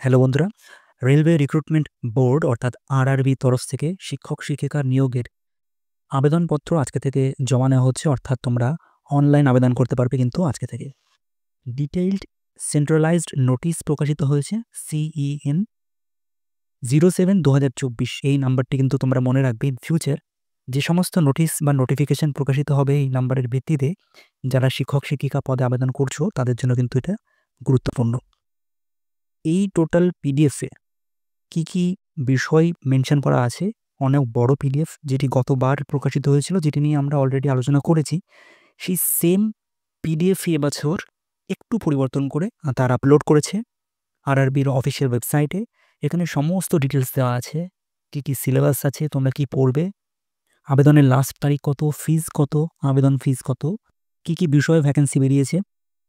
Hello বন্ধুরা, railway recruitment board অর্থাৎ RRB তরফ থেকে শিক্ষক শিক্ষিকা নিয়োগের আবেদনপত্র আজকে থেকে জমা নেওয়া হচ্ছে। অর্থাৎ তোমরা অনলাইন আবেদন করতে পারবে কিন্তু আজকে থেকে। ডিটেইলড সেন্ট্রালাইজড নোটিশ প্রকাশিত হয়েছে CEN 07/2024। এই নাম্বারটি কিন্তু তোমরা মনে রাখবে। ইন ফিউচার যে সমস্ত নোটিশ বা নোটিফিকেশন প্রকাশিত হবে এই নাম্বারের ভিত্তিতে যারা শিক্ষক শিক্ষিকা পদে আবেদন করছো তাদের জন্য কিন্তু এটা গুরুত্বপূর্ণ। এই টোটাল পিডিএফে কি বিষয় মেনশন করা আছে, অনেক বড় পিডিএফ যেটি গতবার প্রকাশিত হয়েছিল, যেটি নিয়ে আমরা অলরেডি আলোচনা করেছি। সেই সেম পিডিএফই এবছর একটু পরিবর্তন করে তারা আপলোড করেছে আরআরবির অফিসিয়াল ওয়েবসাইটে। এখানে সমস্ত ডিটেলস দেওয়া আছে, কি সিলেবাস আছে, তোমরা কি পড়বে, আবেদনের লাস্ট তারিখ কত, ফিজ কত, আবেদন ফিজ কত, কি বিষয়ে ভ্যাকেন্সি বেরিয়েছে।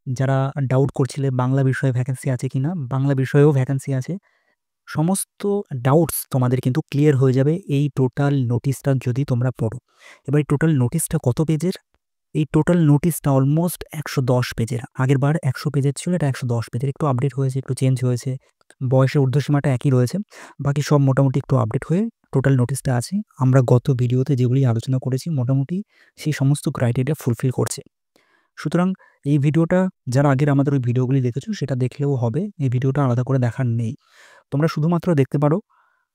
যারা ডাউট করছিলে বাংলা বিষয়ে ভ্যাকেন্সি আছে কিনা, বাংলা বিষয়েও ভ্যাকেন্সি আছে। সমস্ত ডাউটস তোমাদের কিন্তু ক্লিয়ার হয়ে যাবে এই টোটাল নোটিশটা যদি তোমরা পড়ো। এবার এই টোটাল নোটিশটা কত পেজের? এই টোটাল নোটিশটা অলমোস্ট 110 পেজের। আগের বার 100 পেজের ছিল, এটা 110 পেজের। একটু আপডেট হয়েছে, একটু চেঞ্জ হয়েছে, বয়সের ঊর্ধ্বসীমাটা একই রয়েছে, বাকি সব মোটামুটি একটু আপডেট হয়ে টোটাল নোটিশটা আছে। আমরা গত ভিডিওতে যেগুলি আলোচনা করেছি মোটামুটি সেই সমস্ত ক্রাইটেরিয়া ফুলফিল করছে। সুতরাং এই ভিডিওটা যারা আগের আমাদের ওই ভিডিওগুলি দেখেছো সেটা দেখলেও হবে, এই ভিডিওটা আলাদা করে দেখার নেই। তোমরা শুধুমাত্র দেখতে পারো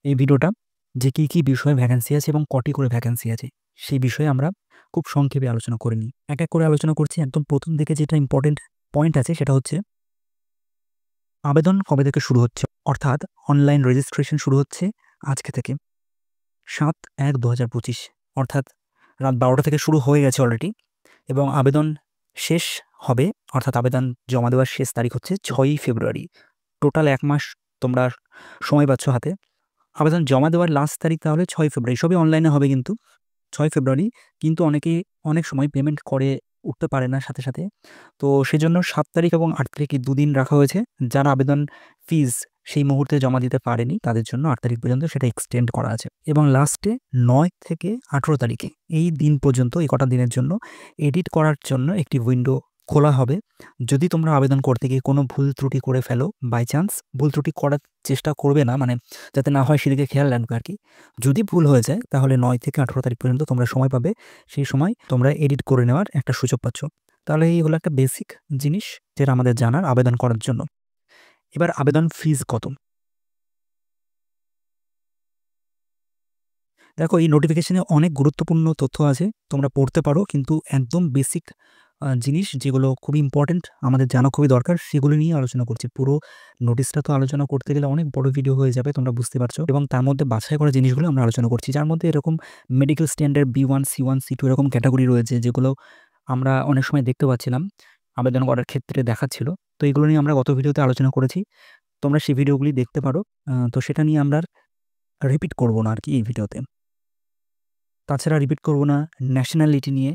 এই ভিডিওটা যে কি বিষয়ে ভ্যাকেন্সি আছে এবং কটি করে ভ্যাকেন্সি আছে সেই বিষয়ে আমরা খুব সংক্ষেপে আলোচনা করে নিই। এক এক করে আলোচনা করছি। একদম প্রথম দিকে যেটা ইম্পর্টেন্ট পয়েন্ট আছে সেটা হচ্ছে আবেদন কবে থেকে শুরু হচ্ছে। অর্থাৎ অনলাইন রেজিস্ট্রেশন শুরু হচ্ছে আজকে থেকে 7/1/2025, অর্থাৎ রাত 12টা থেকে শুরু হয়ে গেছে অলরেডি, এবং আবেদন শেষ হবে, অর্থাৎ আবেদন জমা দেওয়ার শেষ তারিখ হচ্ছে 6ই ফেব্রুয়ারি। টোটাল 1 মাস তোমরা সময় পাচ্ছ হাতে। আবেদন জমা দেওয়ার লাস্ট তারিখ তাহলে 6 ফেব্রুয়ারি। সবই অনলাইনে হবে কিন্তু 6 ফেব্রুয়ারি। কিন্তু অনেকেই অনেক সময় পেমেন্ট করে উঠতে পারে না সাথে সাথে, তো সেজন্য 7 তারিখ এবং 8 তারিখ এই 2 দিন রাখা হয়েছে। যারা আবেদন ফিজ সেই মুহূর্তে জমা দিতে পারেনি তাদের জন্য 8 তারিখ পর্যন্ত সেটা এক্সটেন্ড করা আছে। এবং লাস্টে 9 থেকে 18 তারিখে এই দিন পর্যন্ত, এই কটা দিনের জন্য এডিট করার জন্য একটি উইন্ডো খোলা হবে। যদি তোমরা আবেদন করতে গিয়ে কোনো ভুল ত্রুটি করে ফেলো, বাই চান্স ভুল ত্রুটি করার চেষ্টা করবে না, মানে যাতে না হয় সেদিকে খেয়াল রাখবে আর কি। যদি ভুল হয়ে যায় তাহলে 9 থেকে 18 তারিখ পর্যন্ত তোমরা সময় পাবে। সেই সময় তোমরা এডিট করে নেওয়ার একটা সুযোগ পাচ্ছ। তাহলে এই হলো একটা বেসিক জিনিস যেটা আমাদের জানার আবেদন করার জন্য। এবার আবেদন ফিজ কত? দেখো, এই নোটিফিকেশনে অনেক গুরুত্বপূর্ণ তথ্য আছে, তোমরা পড়তে পারো, কিন্তু একদম বেসিক জিনিস যেগুলো খুবই ইম্পর্টেন্ট আমাদের জানা খুবই দরকার সেগুলো নিয়ে আলোচনা করছি। পুরো নোটিশটা তো আলোচনা করতে গেলে অনেক বড় ভিডিও হয়ে যাবে, তোমরা বুঝতে পারছো, এবং তার মধ্যে বাছাই করা জিনিসগুলো আমরা আলোচনা করছি, যার মধ্যে এরকম medical standard B1 C1 C2 এরকম ক্যাটাগরি রয়েছে যেগুলো আমরা অনেক সময় দেখতে পাচ্ছিলাম আবেদন করার ক্ষেত্রে দেখাচ্ছিল। তো এগুলো নিয়ে আমরা গত ভিডিওতে আলোচনা করেছি, তোমরা সেই ভিডিওগুলি দেখতে পারো। তো সেটা নিয়ে আমরা রিপিট করবো না আর কি এই ভিডিওতে। তাছাড়া রিপিট করবো না ন্যাশনালিটি নিয়ে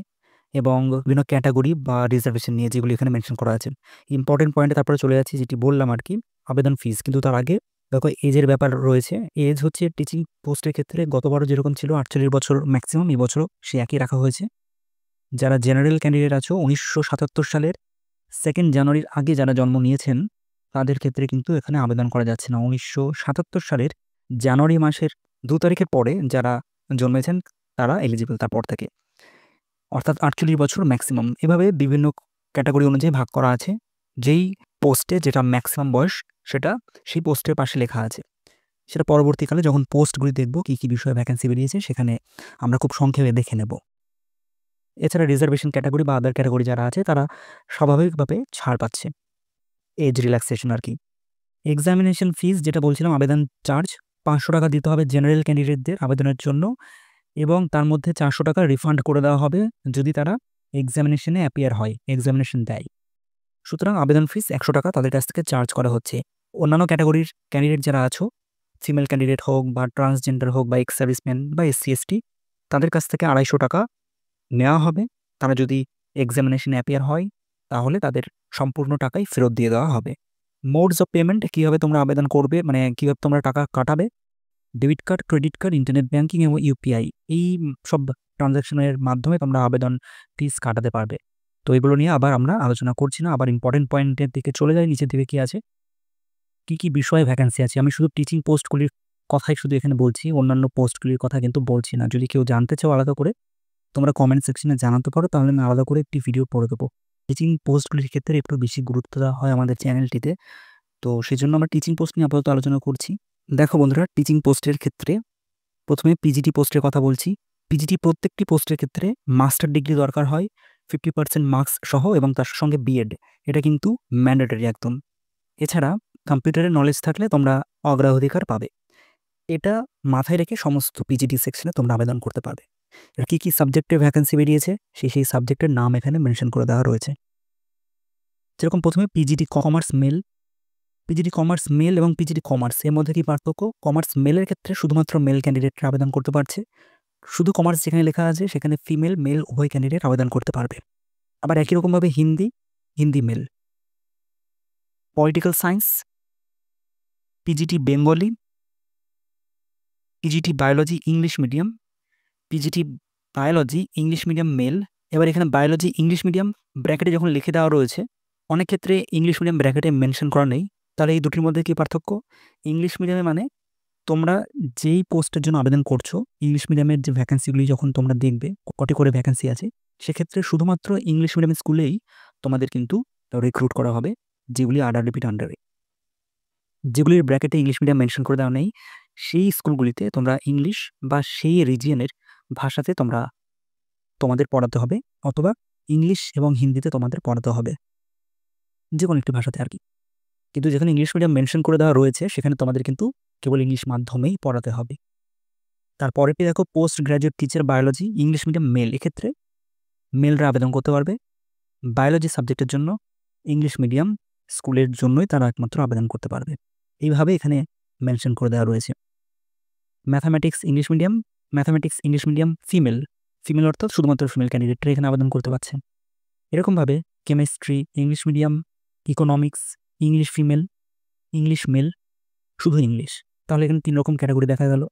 এবং বিভিন্ন ক্যাটাগরি বা রিজার্ভেশন নিয়ে যেগুলো এখানে মেনশন করা আছে। ইম্পর্টেন্ট পয়েন্টে তারপরে চলে যাচ্ছি, যেটি বললাম আর কি, আবেদন ফিজ। কিন্তু তার আগে দেখো এজের ব্যাপার রয়েছে। এজ হচ্ছে টিচিং পোস্টের ক্ষেত্রে গতবারও যেরকম ছিল 48 বছর ম্যাক্সিমাম, এই বছরও সে একই রাখা হয়েছে। যারা জেনারেল ক্যান্ডিডেট আছো 1977 সালের 2 জানুয়ারির আগে যারা জন্ম নিয়েছেন তাদের ক্ষেত্রে কিন্তু এখানে আবেদন করা যাচ্ছে না। 1977 সালের জানুয়ারি মাসের 2 তারিখের পরে যারা জন্মেছেন তারা এলিজিবল তারপর থেকে, অর্থাৎ 48 বছর ম্যাক্সিমাম। এভাবে বিভিন্ন ক্যাটাগরি অনুযায়ী ভাগ করা আছে। যেই পোস্টে যেটা ম্যাক্সিমাম বয়স সেটা সেই পোস্টের পাশে লেখা আছে। সেটা পরবর্তীকালে যখন পোস্টগুলি দেখব কী বিষয়ে ভ্যাকেন্সি বেরিয়েছে সেখানে আমরা খুব সংক্ষেপে দেখে নেব। এছাড়া রিজার্ভেশন ক্যাটাগরি বা আদার ক্যাটাগরি যারা আছে তারা স্বাভাবিকভাবে ছাড় পাচ্ছে, এজ রিল্যাক্সেশন আর কি। এক্সামিনেশন ফিজ যেটা বলছিলাম, আবেদন চার্জ 500 টাকা দিতে হবে জেনারেল ক্যান্ডিডেটদের আবেদনের জন্য, এবং তার মধ্যে 400 টাকা রিফান্ড করে দেওয়া হবে যদি তারা এক্সামিনেশনে অ্যাপিয়ার হয়, এক্সামিনেশন দেয়। সুতরাং আবেদন ফিস 100 টাকা তাদের কাছ থেকে চার্জ করা হচ্ছে। অন্যান্য ক্যাটাগরির ক্যান্ডিডেট যারা আছো, ফিমেল ক্যান্ডিডেট হোক বা ট্রান্সজেন্ডার হোক বা এক্স সার্ভিসম্যান বা SC/ST, তাদের কাছ থেকে 250 টাকা নেওয়া হবে। তারা যদি এক্সামিনেশনে অ্যাপিয়ার হয় তাহলে তাদের সম্পূর্ণ টাকাই ফেরত দিয়ে দেওয়া হবে। মোডস অফ পেমেন্ট, কীভাবে তোমরা আবেদন করবে, মানে কীভাবে তোমরা টাকা কাটাবে, debit card, credit card, internet banking এবং UPI, এই সব ট্রানজ্যাকশনের মাধ্যমে তোমরা আবেদন ফিস কাটাতে পারবে। তো এগুলো নিয়ে আবার আমরা আলোচনা করছি না, আবার ইম্পর্টেন্ট পয়েন্টের দিকে চলে যাই। নিচের দিকে কি আছে, কি বিষয়ে ভ্যাকেন্সি আছে। আমি শুধু টিচিং পোস্টগুলির কথাই শুধু এখানে বলছি, অন্যান্য পোস্টগুলির কথা কিন্তু বলছি না। যদি কেউ জানতে চাও আলাদা করে তোমরা কমেন্ট সেকশনে জানাতে পারো, তাহলে আমি আলাদা করে একটি ভিডিও করে দেবো। টিচিং পোস্টগুলির ক্ষেত্রে একটু বেশি গুরুত্ব দেওয়া হয় আমাদের চ্যানেলটিতে। তো সেজন্য আমরা টিচিং পোস্ট নিয়ে আপাতত আলোচনা করছি। দেখো বন্ধুরা, টিচিং পোস্টের ক্ষেত্রে প্রথমে পিজিটি পোস্টের কথা বলছি। পিজিটি প্রত্যেকটি পোস্টের ক্ষেত্রে মাস্টার ডিগ্রি দরকার হয় 50% মার্কস সহ, এবং তার সঙ্গে বিএড, এটা কিন্তু ম্যান্ডেটরি একদম। এছাড়া কম্পিউটারের নলেজ থাকলে তোমরা অগ্রাধিকার পাবে। এটা মাথায় রেখে সমস্ত পিজিটি সেকশনে তোমরা আবেদন করতে পারবে। আর কী সাবজেক্টে ভ্যাকেন্সি বেরিয়েছে সেই সাবজেক্টের নাম এখানে মেনশন করে দেওয়া রয়েছে। যেরকম প্রথমে PGT commerce male, PGT commerce male এবং পিজিটি কমার্স এর মধ্যে কি পার্থক্য? কমার্স মেলের ক্ষেত্রে শুধুমাত্র মেল ক্যান্ডিডেটরা আবেদন করতে পারছে। শুধু কমার্স যেখানে লেখা আছে সেখানে ফিমেল মেল উভয় ক্যান্ডিডেট আবেদন করতে পারবে। আবার একই রকমভাবে Hindi male. Political science, PGT Bengali, PGT biology English medium, PGT biology English medium male. এবার এখানে বায়োলজি ইংলিশ মিডিয়াম ব্র্যাকেটে যখন লিখে দেওয়া রয়েছে, অনেক ক্ষেত্রে ইংলিশ মিডিয়াম ব্র্যাকেটে মেনশন করা নেই। তাহলে এই দুটির মধ্যে কী পার্থক্য? ইংলিশ মিডিয়ামে মানে তোমরা যেই পোস্টের জন্য আবেদন করছো, ইংলিশ মিডিয়ামের যে ভ্যাকেন্সিগুলি যখন তোমরা দেখবে কটি করে ভ্যাকেন্সি আছে, সেক্ষেত্রে শুধুমাত্র ইংলিশ মিডিয়াম স্কুলেই তোমাদের কিন্তু রিক্রুট করা হবে, যেগুলি আরআরবির আন্ডারে। যেগুলির ব্র্যাকেটে ইংলিশ মিডিয়াম মেনশন করে দেওয়া নেই, সেই স্কুলগুলিতে তোমরা ইংলিশ বা সেই রিজিয়নের ভাষাতে তোমাদের পড়াতে হবে, অথবা ইংলিশ এবং হিন্দিতে তোমাদের পড়াতে হবে, যে কোনো একটি ভাষাতে আর কি। কিন্তু যেখানে ইংলিশ মিডিয়াম মেনশন করে দেওয়া রয়েছে সেখানে তোমাদের কিন্তু কেবল ইংলিশ মাধ্যমেই পড়াতে হবে। তারপরেটি দেখো post graduate teacher biology English medium mail. এক্ষেত্রে মেলরা আবেদন করতে পারবে। বায়োলজি সাবজেক্টের জন্য ইংলিশ মিডিয়াম স্কুলের জন্যই তারা একমাত্র আবেদন করতে পারবে। এইভাবে এখানে মেনশন করে দেওয়া রয়েছে। ম্যাথামেটিক্স ইংলিশ মিডিয়াম ফিমেল অর্থাৎ শুধুমাত্র ফিমেল ক্যান্ডিডেটরা এখানে আবেদন করতে পারছে। এরকমভাবে chemistry English medium, economics English female, English male, শুধু ইংলিশ। তাহলে এখানে 3 রকম ক্যাটাগরি দেখা গেল।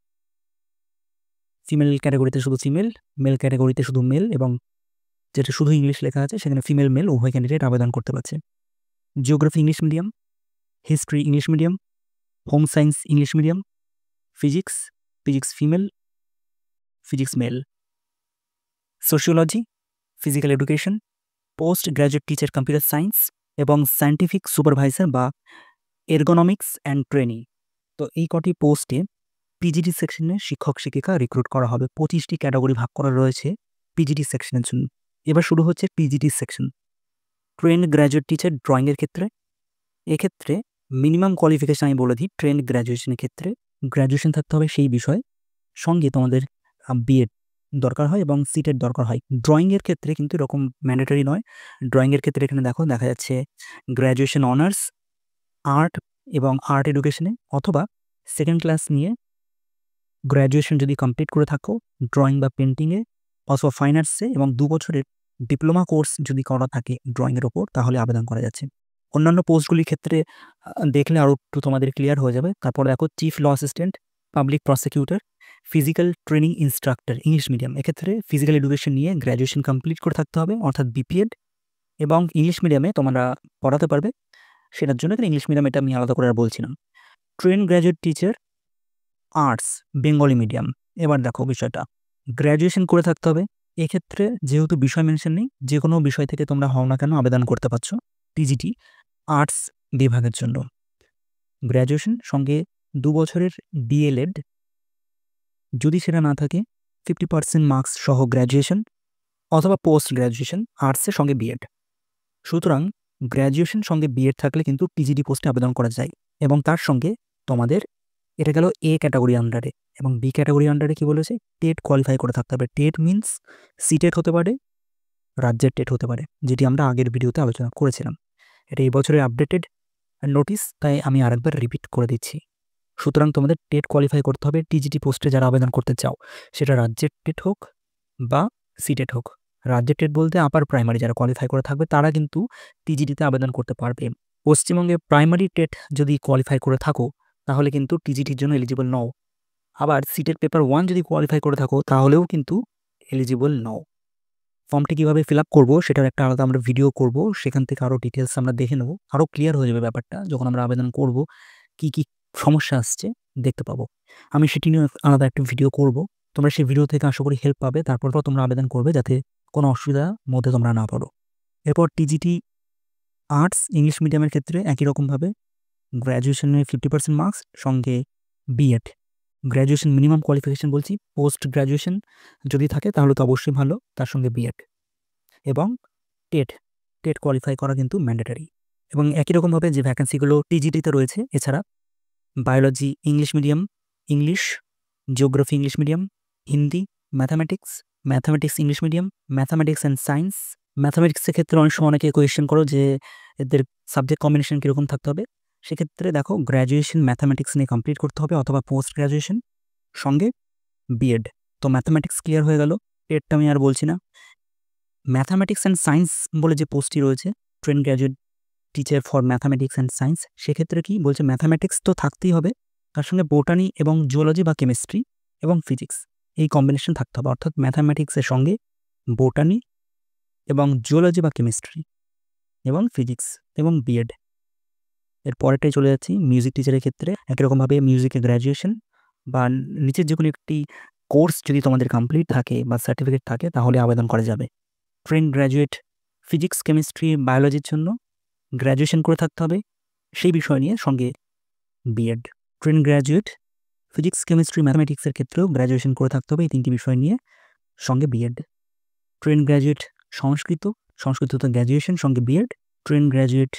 ফিমেল ক্যাটাগরিতে শুধু ফিমেল, মেল ক্যাটাগরিতে শুধু মেল, এবং যেটা শুধু ইংলিশ লেখা আছে সেখানে ফিমেল মেল উভয় ক্যান্ডিডেট আবেদন করতে পারছে। Geography English medium, history English medium, home science English medium, physics female, physics male, sociology, physical education, post graduate teacher computer science এবং সায়েন্টিফিক সুপারভাইজার বা এরগোনমিক্স অ্যান্ড ট্রেনিং। তো এই কটি পোস্টে পিজিটি সেকশনে শিক্ষক শিক্ষিকা রিক্রুট করা হবে। 25টি ক্যাটাগরি ভাগ করা রয়েছে পিজিটি সেকশনের জন্য। এবার শুরু হচ্ছে PGT section. Trend graduate teacher ড্রয়িংয়ের ক্ষেত্রে, এক্ষেত্রে মিনিমাম কোয়ালিফিকেশান আমি বলে দিই। ট্রেন্ড গ্র্যাজুয়েশনের ক্ষেত্রে গ্র্যাজুয়েশন থাকতে হবে সেই বিষয়, সঙ্গে তোমাদের বিএড দরকার হয় এবং সিটের দরকার হয়। ড্রয়িংয়ের ক্ষেত্রে কিন্তু এরকম ম্যান্ডেটরি নয়। ড্রয়িংয়ের ক্ষেত্রে এখানে দেখা যাচ্ছে গ্র্যাজুয়েশন অনার্স আর্ট এবং আর্ট এডুকেশনে, অথবা সেকেন্ড ক্লাস নিয়ে গ্র্যাজুয়েশন যদি কমপ্লিট করে থাকো ড্রয়িং বা পেন্টিংয়ে অথবা ফাইন আর্টসে, এবং 2 বছরের ডিপ্লোমা কোর্স যদি করা থাকে ড্রয়িংয়ের ওপর, তাহলে আবেদন করা যাচ্ছে। অন্যান্য পোস্টগুলির ক্ষেত্রে দেখলে আরও একটু তোমাদের ক্লিয়ার হয়ে যাবে। তারপর দেখো chief law assistant, public prosecutor, physical training instructor English medium. এক্ষেত্রে ফিজিক্যাল এডুকেশন নিয়ে গ্র্যাজুয়েশন কমপ্লিট করে থাকতে হবে, অর্থাৎ বিপিএড, এবং ইংলিশ মিডিয়ামে তোমরা পড়াতে পারবে। সেটার জন্য এখানে ইংলিশ মিডিয়াম, এটা আমি আলাদা করে আর বলছিলাম। Train graduate teacher arts Bengali medium. এবার দেখো বিষয়টা, গ্র্যাজুয়েশন করে থাকতে হবে। এক্ষেত্রে যেহেতু বিষয় মেনশন নেই, যে কোনো বিষয় থেকে তোমরা হও না কেন আবেদন করতে পারছো টিজিটি আর্টস বিভাগের জন্য। গ্র্যাজুয়েশন সঙ্গে 2 বছরের ডিএলএড, যদি সেটা না থাকে 50% মার্কস সহ গ্র্যাজুয়েশন, অথবা পোস্ট গ্র্যাজুয়েশন আর্টসের সঙ্গে বিএড। সুতরাং গ্র্যাজুয়েশন সঙ্গে বিএড থাকলে কিন্তু পিজিডি পোস্টে আবেদন করা যায়। এবং তার সঙ্গে তোমাদের, এটা গেল এ ক্যাটাগরি আন্ডারে, এবং বি ক্যাটাগরি আন্ডারে কি বলেছে, টেট কোয়ালিফাই করে থাকতে হবে। টেট মিনস সিটেট হতে পারে, রাজ্যের টেট হতে পারে, যেটি আমরা আগের ভিডিওতে আলোচনা করেছিলাম। এটা এই বছরের আপডেটেড নোটিস, তাই আমি আরেকবার রিপিট করে দিচ্ছি। সুতরাং তোমাদের টেট কোয়ালিফাই করতে হবে টিজিটি পোস্টে যারা আবেদন করতে চাও, সেটা রাজ্যের টেট হোক বা সিটেট হোক। রাজ্যের টেট বলতে আপার প্রাইমারি যারা কোয়ালিফাই করে থাকবে তারা কিন্তু টিজিটিতে আবেদন করতে পারবে। পশ্চিমবঙ্গে প্রাইমারি টেট যদি কোয়ালিফাই করে থাকো তাহলে কিন্তু টিজিটির জন্য এলিজিবল নও। আবার সিটেট পেপার 1 যদি কোয়ালিফাই করে থাকো তাহলেও কিন্তু এলিজিবল নও। ফর্মটি কীভাবে ফিল আপ করবো সেটার একটা আলাদা আমরা ভিডিও করব, সেখান থেকে আরও ডিটেলস আমরা দেখে নেব, আরও ক্লিয়ার হয়ে যাবে ব্যাপারটা যখন আমরা আবেদন করব। কি কি সমস্যা আসছে দেখতে পাবো। আমি সেটি নিয়ে আলাদা একটা ভিডিও করব। তোমরা সেই ভিডিও থেকে আশা করি হেল্প পাবে। তারপর তোমরা আবেদন করবে যাতে কোনো অসুবিধার মধ্যে তোমরা না পড়ো। এরপর টিজিটি আর্টস ইংলিশ মিডিয়ামের ক্ষেত্রে একই রকমভাবে গ্র্যাজুয়েশনের 50% মার্কস সঙ্গে বিএড। গ্র্যাজুয়েশন মিনিমাম কোয়ালিফিকেশন বলছি, পোস্ট গ্র্যাজুয়েশন যদি থাকে তাহলে তো অবশ্যই ভালো, তার সঙ্গে বিএড এবং টেট কোয়ালিফাই করা কিন্তু ম্যান্ডেটারি। এবং একই রকমভাবে যে ভ্যাকেন্সিগুলো টিজিটিতে রয়েছে, এছাড়া biology English medium, English, geography English medium, Hindi, mathematics English medium, mathematics and science. ম্যাথামেটিক্সের ক্ষেত্রে অনেক সময় অনেকে কোয়েশ্চেন করো যে এদের সাবজেক্ট কম্বিনেশন কীরকম থাকতে হবে। সেক্ষেত্রে দেখো, গ্র্যাজুয়েশন ম্যাথামেটিক্স নিয়ে কমপ্লিট করতে হবে অথবা পোস্ট গ্র্যাজুয়েশন সঙ্গে বিএড। তো ম্যাথামেটিক্স ক্লিয়ার হয়ে গেল, টেটটা আমি আর বলছি না। ম্যাথামেটিক্স অ্যান্ড সায়েন্স বলে যে পোস্টটি রয়েছে, train graduate teacher for mathematics and science, সেক্ষেত্রে কি বলছে, ম্যাথামেটিক্স তো থাকতেই হবে, তার সঙ্গে বোটানি এবং জুওলজি বা কেমিস্ট্রি এবং ফিজিক্স এই কম্বিনেশন থাকতে হবে। অর্থাৎ ম্যাথামেটিক্সের সঙ্গে বোটানি এবং জুওলজি বা কেমিস্ট্রি এবং ফিজিক্স এবং বিএড। এর পরেরটাই চলে যাচ্ছি মিউজিক টিচারের ক্ষেত্রে। একই রকমভাবে মিউজিকে গ্র্যাজুয়েশন বা নিচের যে কোনো একটি কোর্স যদি তোমাদের কমপ্লিট থাকে বা সার্টিফিকেট থাকে তাহলে আবেদন করা যাবে। ট্রেন গ্র্যাজুয়েট ফিজিক্স কেমিস্ট্রি বায়োলজির জন্য গ্র্যাজুয়েশন করে থাকতে হবে সেই বিষয় নিয়ে, সঙ্গে B Ed. Train graduate physics chemistry ম্যাথামেটিক্সের ক্ষেত্রেও গ্র্যাজুয়েশন করে থাকতে হবে এই তিনটি বিষয় নিয়ে, সঙ্গে বিএড। ট্রেন গ্র্যাজুয়েট সংস্কৃততে গ্র্যাজুয়েশন সঙ্গে B Ed. Train graduate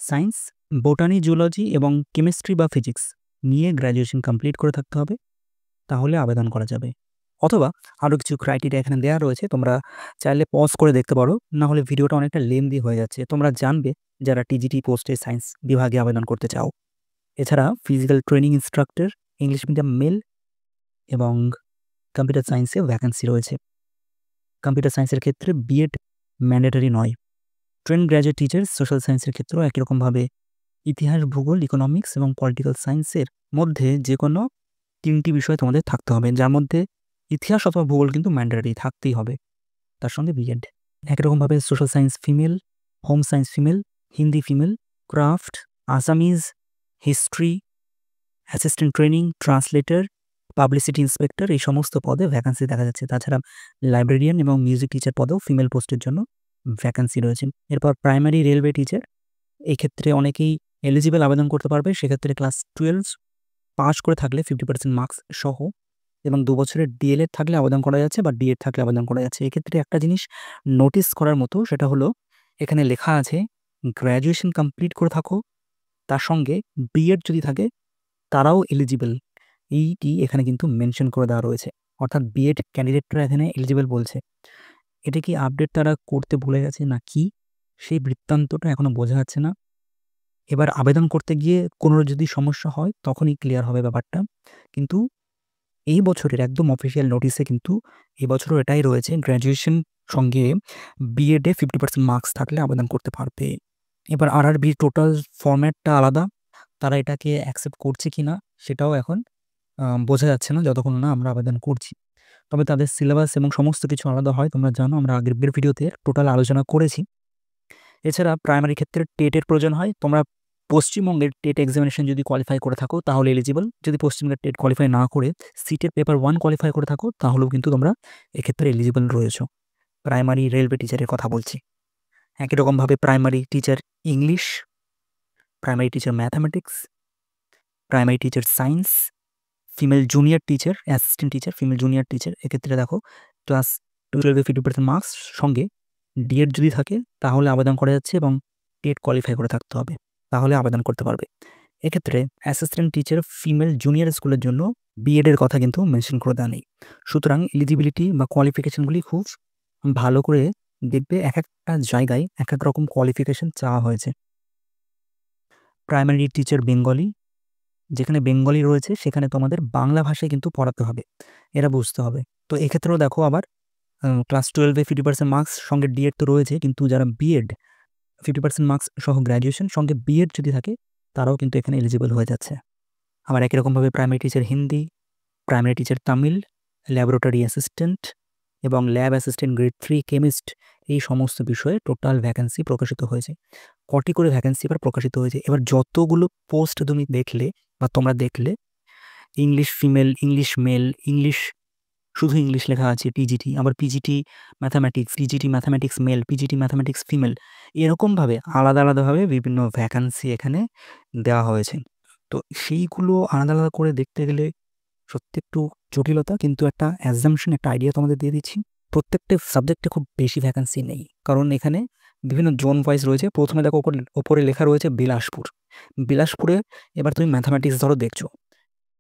science, botany, zoology এবং কেমিস্ট্রি বা ফিজিক্স নিয়ে গ্র্যাজুয়েশন কমপ্লিট করে থাকতে হবে, তাহলে আবেদন করা যাবে। অথবা আরও কিছু ক্রাইটেরিয়া এখানে দেওয়া রয়েছে, তোমরা চাইলে পজ করে দেখতে পারো, না হলে ভিডিওটা অনেকটা লেন্দি হয়ে যাচ্ছে। তোমরা জানবে যারা টিজিটি পোস্টে সায়েন্স বিভাগে আবেদন করতে চাও। এছাড়া physical training instructor English medium mail এবং কম্পিউটার সায়েন্সে ভ্যাকেন্সি রয়েছে। কম্পিউটার সায়েন্সের ক্ষেত্রে বিএড ম্যান্ডেটরি নয়। ট্রেন গ্র্যাজুয়েট টিচার সোশ্যাল সায়েন্সের ক্ষেত্রেও একই রকমভাবে ইতিহাস, ভূগোল, ইকোনমিক্স এবং পলিটিক্যাল সায়েন্সের মধ্যে যে কোনো তিনটি বিষয় তোমাদের থাকতে হবে, যার মধ্যে ইতিহাস অথবা ভূগোল কিন্তু ম্যান্ডেটরি থাকতেই হবে, তার সঙ্গে বিএড। একই রকমভাবে social science female, home science female, Hindi female, craft, Assamese, history, assistant training, translator, publicity inspector এই সমস্ত পদে ভ্যাকেন্সি দেখা যাচ্ছে। তাছাড়া লাইব্রেরিয়ান এবং মিউজিক টিচার পদেও ফিমেল পোস্টের জন্য ভ্যাকেন্সি রয়েছে। এরপর প্রাইমারি রেলওয়ে টিচার, এই ক্ষেত্রে অনেকেই এলিজিবল আবেদন করতে পারবে। সেক্ষেত্রে ক্লাস 12 পাস করে থাকলে 50% মার্কস সহ এবং 2 বছরের ডিএলএড থাকলে আবেদন করা যাচ্ছে বা ডিএড থাকলে আবেদন করা যাচ্ছে। এক্ষেত্রে একটা জিনিস নোটিস করার মতো, সেটা হলো এখানে লেখা আছে গ্র্যাজুয়েশন কমপ্লিট করে থাকো, তার সঙ্গে বিএড যদি থাকে তারাও এলিজিবল, এইটি এখানে কিন্তু মেনশন করে দেওয়া রয়েছে। অর্থাৎ বিএড ক্যান্ডিডেটরা এখানে এলিজিবল বলছে। এটা কি আপডেট তারা করতে ভুলে গেছে না কি, সেই বৃত্তান্তটা এখনো বোঝা যাচ্ছে না। এবার আবেদন করতে গিয়ে কোনো যদি সমস্যা হয় তখনই ক্লিয়ার হবে ব্যাপারটা। কিন্তু এই বছরের একদম অফিসিয়াল নোটিসে কিন্তু এবছরও এটাই রয়েছে, গ্র্যাজুয়েশন সঙ্গে বিএডে 50% মার্কস থাকলে আবেদন করতে পারবে। এবার আরআরবি টোটাল ফরম্যাটটা আলাদা, তারা এটাকে অ্যাকসেপ্ট করছে কি না সেটাও এখন বোঝা যাচ্ছে না যতক্ষণ না আমরা আবেদন করছি। তবে তাদের সিলেবাস এবং সমস্ত কিছু আলাদা হয়, তোমরা জানো, আমরা আগের ভিডিওতে টোটাল আলোচনা করেছি। এছাড়া প্রাইমারি ক্ষেত্রে টেটের প্রয়োজন হয়। তোমরা পশ্চিমবঙ্গের টেট এক্সামিনেশন যদি কোয়ালিফাই করে থাকো তাহলে এলিজিবল। যদি পশ্চিমবঙ্গের টেট কোয়ালিফাই না করে সিটের পেপার 1 কোয়ালিফাই করে থাকো তাহলেও কিন্তু তোমরা এক্ষেত্রে এলিজিবল রয়েছো। প্রাইমারি রেলওয়ে টিচারের কথা বলছি। একই রকমভাবে primary teacher English, primary teacher mathematics, primary teacher science, female junior teacher, assistant teacher, female junior teacher, এক্ষেত্রে দেখো ক্লাস 12-এ 50% মার্কস সঙ্গে ডিএড যদি থাকে তাহলে আবেদন করা যাচ্ছে এবং টেট কোয়ালিফাই করে থাকতে হবে, তাহলে আবেদন করতে পারবে। এক্ষেত্রে অ্যাসিস্ট্যান্ট টিচার ফিমেল জুনিয়র স্কুলের জন্য বিএডের কথা কিন্তু মেনশন করে দেওয়া নেই। সুতরাং এলিজিবিলিটি বা কোয়ালিফিকেশনগুলি খুব ভালো করে দেখবে, এক একটা জায়গায় এক এক রকম কোয়ালিফিকেশন চাওয়া হয়েছে। প্রাইমারি টিচার বেঙ্গলি, যেখানে বেঙ্গলি রয়েছে সেখানে তোমাদের বাংলা ভাষায় কিন্তু পড়াতে হবে, এরা বুঝতে হবে। তো এক্ষেত্রেও দেখো আবার ক্লাস 12-এ 50% মার্কস সঙ্গে ডিএড তো রয়েছে, কিন্তু যারা বিএড 50% মার্কস সহ গ্র্যাজুয়েশন সঙ্গে বিএড যদি থাকে তারাও কিন্তু এখানে এলিজিবল হয়ে যাচ্ছে। আবার একই রকমভাবে primary teacher Hindi, primary teacher Tamil, laboratory assistant এবং ল্যাব অ্যাসিস্ট্যান্ট গ্রেড 3 কেমিস্ট, এই সমস্ত বিষয়ে টোটাল ভ্যাকেন্সি প্রকাশিত হয়েছে। কটি করে ভ্যাকেন্সি এবার প্রকাশিত হয়েছে। এবার যতগুলো পোস্ট তুমি দেখলে বা তোমরা দেখলে, English female, English male, English শুধু ইংলিশ লেখা আছে টিজিটি, আবার PGT mathematics, TGT mathematics male, PGT mathematics female, এরকমভাবে আলাদা আলাদাভাবে বিভিন্ন ভ্যাকান্সি এখানে দেওয়া হয়েছে। তো সেইগুলো আলাদা আলাদা করে দেখতে গেলে সত্যি একটু জটিলতা, কিন্তু একটা অ্যাজাম্পশন, একটা আইডিয়া তোমাদের দিয়ে দিচ্ছি। প্রত্যেকটা সাবজেক্টে খুব বেশি ভ্যাকান্সি নেই, কারণ এখানে বিভিন্ন জোন ওয়াইজ রয়েছে। প্রথমে দেখো ওপরে লেখা রয়েছে বিলাসপুর। বিলাসপুরে এবার তুমি ম্যাথামেটিক্স ধরো দেখছো,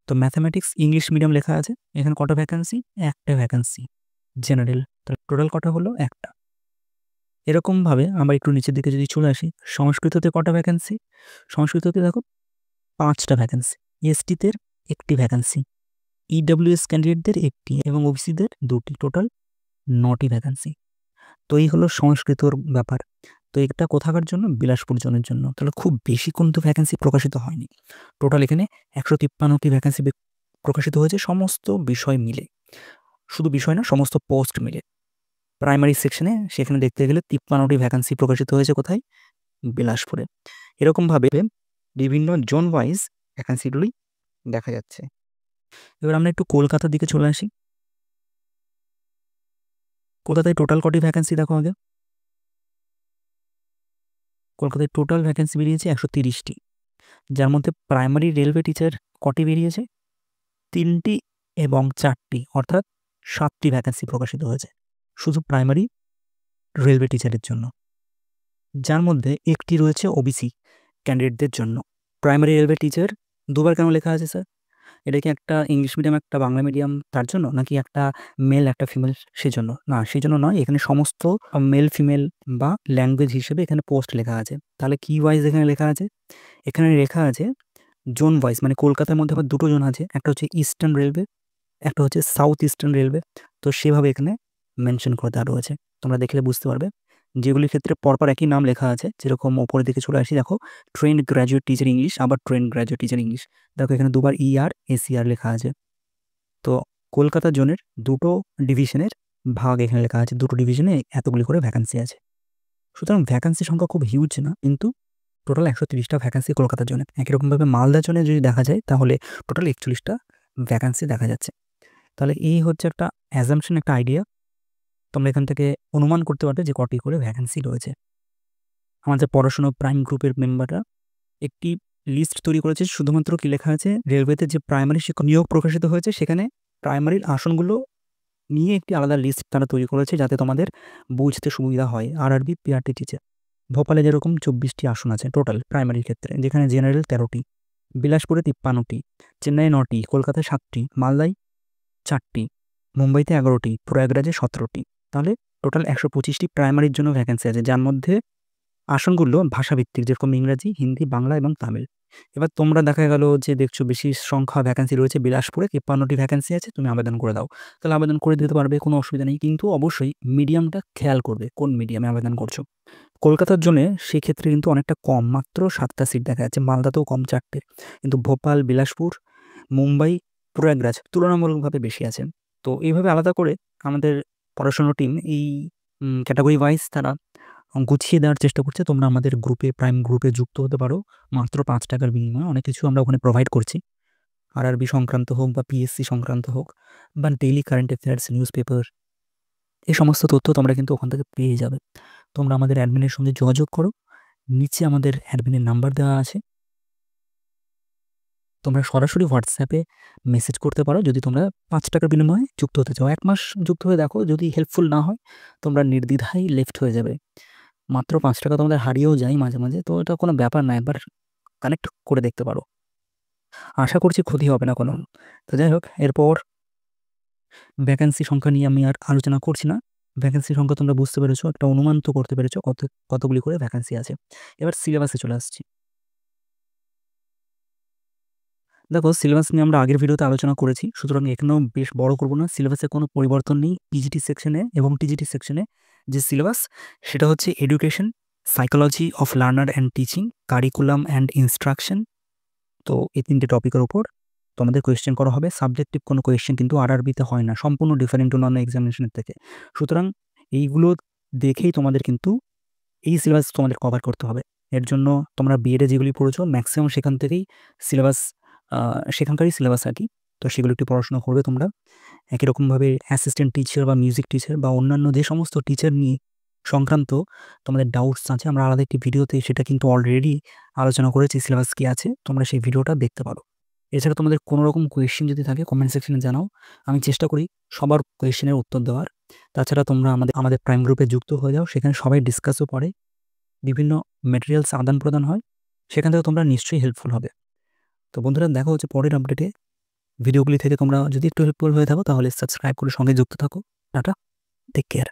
তো ম্যাথামেটিক্স ইংলিশ মিডিয়াম লেখা আছে, এখানে কটা ভ্যাকান্সি? একটা ভ্যাকান্সি জেনারেল, তাহলে টোটাল কটা হলো? একটা। এরকমভাবে আমরা একটু নিচের দিকে যদি চলে আসি, সংস্কৃততে কটা ভ্যাকান্সি? সংস্কৃততে দেখো 5টা ভ্যাকান্সি, এসটিতে একটি ভ্যাকান্সি, ইডব্লিউএস ক্যান্ডিডেটদের একটি এবং ওবিসিদের 2টি, টোটাল 9টি ভ্যাকান্সি। তো এই হলো সংস্কৃতর ব্যাপার। তো এটা কোথাকার জন্য? বিলাসপুর জনের জন্য। তাহলে খুব বেশি কিন্তু ভ্যাকান্সি প্রকাশিত হয়নি। টোটাল এখানে 153টি ভ্যাকান্সি প্রকাশিত হয়েছে সমস্ত বিষয় মিলে, শুধু বিষয় না, সমস্ত পোস্ট মিলে। প্রাইমারি সেকশনে সেখানে দেখতে গেলে 53টি ভ্যাকান্সি প্রকাশিত হয়েছে কোথায়? বিলাসপুরে। এরকমভাবে বিভিন্ন জোন ওয়াইজ ভ্যাকান্সিগুলি দেখা যাচ্ছে। এবার আমরা একটু কলকাতার দিকে চলে আসি। কলকাতায় টোটাল কটি ভ্যাকান্সি দেখো আগে। কলকাতায় টোটাল ভ্যাকেন্সি বেরিয়েছে 130টি, যার মধ্যে প্রাইমারি রেলওয়ে টিচার কটি বেরিয়েছে? 3টি এবং 4টি, অর্থাৎ 7টি ভ্যাকেন্সি প্রকাশিত হয়েছে শুধু প্রাইমারি রেলওয়ে টিচারের জন্য, যার মধ্যে একটি রয়েছে ওবিসি ক্যান্ডিডেটদের জন্য। প্রাইমারি রেলওয়ে টিচার দুবার কেন লেখা আছে স্যার? এটা কি একটা ইংলিশ মিডিয়াম একটা বাংলা মিডিয়াম তার জন্য, নাকি একটা মেল একটা ফিমেল সেজন্য? না, সেই জন্য নয়, এখানে সমস্ত মেল ফিমেল বা ল্যাঙ্গুয়েজ হিসেবে এখানে পোস্ট লেখা আছে। তাহলে কি ওয়াইজ এখানে লেখা আছে? এখানে লেখা আছে জোন ওয়াইজ, মানে কলকাতার মধ্যে আবার 2টো জোন আছে, একটা হচ্ছে ইস্টার্ন রেলওয়ে, একটা হচ্ছে সাউথ ইস্টার্ন রেলওয়ে। তো সেভাবে এখানে মেনশন করে দেওয়া রয়েছে, তোমরা দেখলে বুঝতে পারবে। যেগুলির ক্ষেত্রে পরপর একই নাম লেখা আছে, যেরকম ওপরের দিকে চলে আসি, দেখো ট্রেন্ড গ্র্যাজুয়েট টিচার ইংলিশ, আবার ট্রেন্ড গ্র্যাজুয়েট টিচার ইংলিশ, দেখো এখানে দুবার ER ACR লেখা আছে। তো কলকাতা জোনের 2টো ডিভিশনের ভাগ এখানে লেখা আছে, 2টো ডিভিশনে এতগুলি করে ভ্যাকান্সি আছে। সুতরাং ভ্যাকান্সি সংখ্যা খুব হিউজ না, কিন্তু টোটাল 130টা ভ্যাকান্সি কলকাতার জন্য। একই রকমভাবে মালদা জোনে যদি দেখা যায়, তাহলে টোটাল 41টা ভ্যাকান্সি দেখা যাচ্ছে। তাহলে এই হচ্ছে একটা অ্যাজাম্পশন, একটা আইডিয়া। তোমরা এখান থেকে অনুমান করতে পারবে যে কটি করে ভ্যাকান্সি রয়েছে। আমাদের পড়াশোনা প্রাইম গ্রুপের মেম্বাররা একটি লিস্ট তৈরি করেছে, শুধুমাত্র কি লেখা আছে, রেলওয়েতে যে প্রাইমারি শিক্ষক নিয়োগ প্রকাশিত হয়েছে সেখানে প্রাইমারির আসনগুলো নিয়ে একটি আলাদা লিস্ট তারা তৈরি করেছে, যাতে তোমাদের বুঝতে সুবিধা হয়। RRB PRT টিচার ভোপালে যেরকম 24টি আসন আছে টোটাল প্রাইমারির ক্ষেত্রে, যেখানে জেনারেল 13টি, বিলাসপুরে 53টি, চেন্নাইয়ে 9টি, কলকাতায় 7টি, মালদায় 4টি, মুম্বাইতে 11টি, প্রয়াগরাজে 17টি। তাহলে টোটাল 125টি প্রাইমারির জন্য ভ্যাকেন্সি আছে, যার মধ্যে আসনগুলো ভাষাভিত্তিক, যেরকম ইংরাজি, হিন্দি, বাংলা এবং তামিল। এবার তোমরা দেখা গেল যে দেখছো বেশি সংখ্যা ভ্যাকেন্সি রয়েছে বিলাসপুরে, 53টি ভ্যাকেন্সি আছে, তুমি আবেদন করে দাও, তাহলে আবেদন করে দিতে পারবে, কোনো অসুবিধা নেই। কিন্তু অবশ্যই মিডিয়ামটা খেয়াল করবে, কোন মিডিয়ামে আবেদন করছো। কলকাতার জন্য সেক্ষেত্রে কিন্তু অনেকটা কম, মাত্র 7টা সিট দেখা যাচ্ছে, মালদাতেও কম 4টে, কিন্তু ভোপাল, বিলাসপুর, মুম্বাই, প্রয়াগরাজ তুলনামূলকভাবে বেশি আছে। তো এইভাবে আলাদা করে আমাদের পড়াশোনার টিম এই ক্যাটাগরি ওয়াইজ তারা গুছিয়ে দেওয়ার চেষ্টা করছে। তোমরা আমাদের গ্রুপে, প্রাইম গ্রুপে যুক্ত হতে পারো, মাত্র 5 টাকার বিনিময়ে অনেক কিছু আমরা ওখানে প্রোভাইড করছি। RRB সংক্রান্ত হোক বা PSC সংক্রান্ত হোক বা daily current affairs, news paper, এই সমস্ত তথ্য তোমরা কিন্তু ওখান থেকে পেয়ে যাবে। তোমরা আমাদের অ্যাডমিনের সঙ্গে যোগাযোগ করো, নিচে আমাদের অ্যাডমিনের নাম্বার দেওয়া আছে, তোমরা সরাসরি হোয়াটসঅ্যাপে মেসেজ করতে পারো যদি তোমরা 5 টাকার বিনিময়ে যুক্ত হতে চাও। 1 মাস যুক্ত হয়ে দেখো, যদি হেল্পফুল না হয় তোমরা নির্দ্বিধায় লেফট হয়ে যাবে। মাত্র 5 টাকা তোমাদের হারিয়েও যায় মাঝে মাঝে, তো এটা কোনো ব্যাপার না, একবার কানেক্ট করে দেখতে পারো, আশা করছি ক্ষতি হবে না কোনো। তো যাই হোক, এরপর ভ্যাকেন্সি সংখ্যা নিয়ে আমি আর আলোচনা করছি না। ভ্যাকেন্সি সংখ্যা তোমরা বুঝতে পেরেছো, একটা অনুমান তো করতে পেরেছো কতগুলি করে ভ্যাকেন্সি আছে। এবার সিলেবাসে চলে আসছি। দেখো, সিলেবাস নিয়ে আমরা আগের ভিডিওতে আলোচনা করেছি, সুতরাং এখানেও বেশ বড় করবো না। সিলেবাসে কোনো পরিবর্তন নেই। PGT সেকশনে এবং TGT সেকশনে যে সিলেবাস, সেটা হচ্ছে education, psychology of learner and teaching, curriculum and instruction. তো এই 3টে টপিকের উপর তোমাদের কোয়েশ্চেন করা হবে। সাবজেক্টিভ কোনো কোয়েশ্চেন কিন্তু RRBতে হয় না, সম্পূর্ণ ডিফারেন্ট অন্যান্য এক্সামিনেশনের থেকে। সুতরাং এইগুলো দেখেই তোমাদের কিন্তু এই সিলেবাস তোমাদের কভার করতে হবে। এর জন্য তোমরা বিএডে যেগুলি পড়েছো ম্যাক্সিমাম সেখান থেকেই সিলেবাস সেখানকারই সিলেবাস আর কি। তো সেগুলো একটু পড়াশোনা করবে তোমরা। একই রকমভাবে অ্যাসিস্ট্যান্ট টিচার বা মিউজিক টিচার বা অন্যান্য যে সমস্ত টিচার নিয়ে সংক্রান্ত তোমাদের ডাউটস আছে, আমরা আলাদা একটি ভিডিওতে সেটা কিন্তু অলরেডি আলোচনা করেছি, সিলেবাস কী আছে, তোমরা সেই ভিডিওটা দেখতে পারো। এছাড়া তোমাদের কোনো রকম কোয়েশ্চেন যদি থাকে কমেন্ট সেকশনে জানাও, আমি চেষ্টা করি সবার কোয়েশ্চেনের উত্তর দেওয়ার। তাছাড়া তোমরা আমাদের প্রাইম গ্রুপে যুক্ত হয়ে যাও, সেখানে সবাই ডিসকাসও করে, বিভিন্ন মেটেরিয়ালস আদান প্রদান হয়, সেখান থেকে তোমরা নিশ্চয়ই হেল্পফুল হবে। তো বন্ধুরা, দেখা হচ্ছে পরের আপডেটে। ভিডিওগুলি থেকে তোমরা যদি একটু হেল্পফুল হয়ে থাকো তাহলে সাবস্ক্রাইব করে সঙ্গে যুক্ত থাকো। Tata, take care.